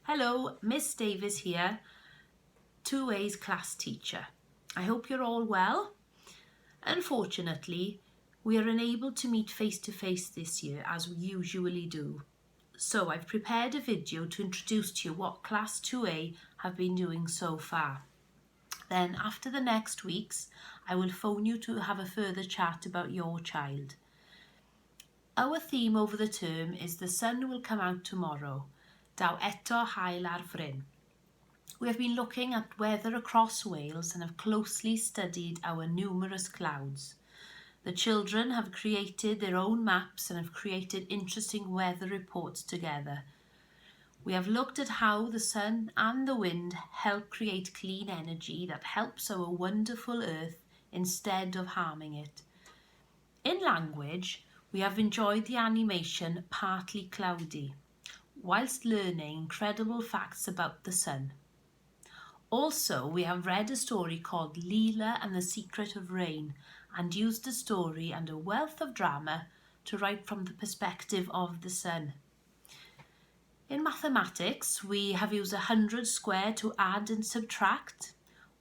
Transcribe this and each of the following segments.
Hello, Miss Davies here, 2A's class teacher. I hope you're all well. Unfortunately, we are unable to meet face to face this year as we usually do. So I've prepared a video to introduce to you what class 2A have been doing so far. Then after the next weeks, I will phone you to have a further chat about your child. Our theme over the term is The Sun Will Come Out Tomorrow. Daw eto hael ar fryn. We have been looking at weather across Wales and have closely studied our numerous clouds. The children have created their own maps and have created interesting weather reports together. We have looked at how the sun and the wind help create clean energy that helps our wonderful earth instead of harming it. In language, we have enjoyed the animation Partly Cloudy, whilst learning incredible facts about the sun. Also, we have read a story called Leela and the Secret of Rain and used the story and a wealth of drama to write from the perspective of the sun. In mathematics, we have used 100 square to add and subtract.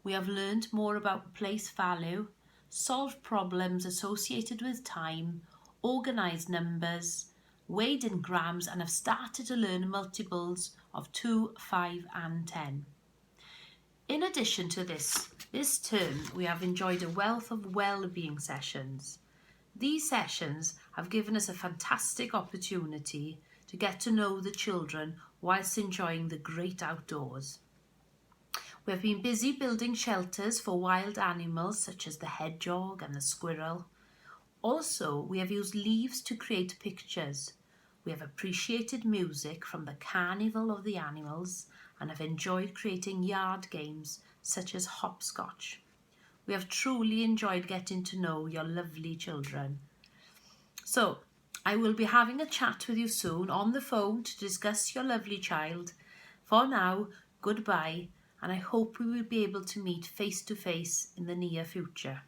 We have learned more about place value, solved problems associated with time, organised numbers, weighed in grams, and have started to learn multiples of 2, 5 and 10. In addition to this term we have enjoyed a wealth of wellbeing sessions. These sessions have given us a fantastic opportunity to get to know the children whilst enjoying the great outdoors. We have been busy building shelters for wild animals such as the hedgehog and the squirrel. Also, we have used leaves to create pictures. We have appreciated music from the carnival of the animals and have enjoyed creating yard games such as hopscotch. We have truly enjoyed getting to know your lovely children. So, I will be having a chat with you soon on the phone to discuss your lovely child. For now, goodbye, and I hope we will be able to meet face to face in the near future.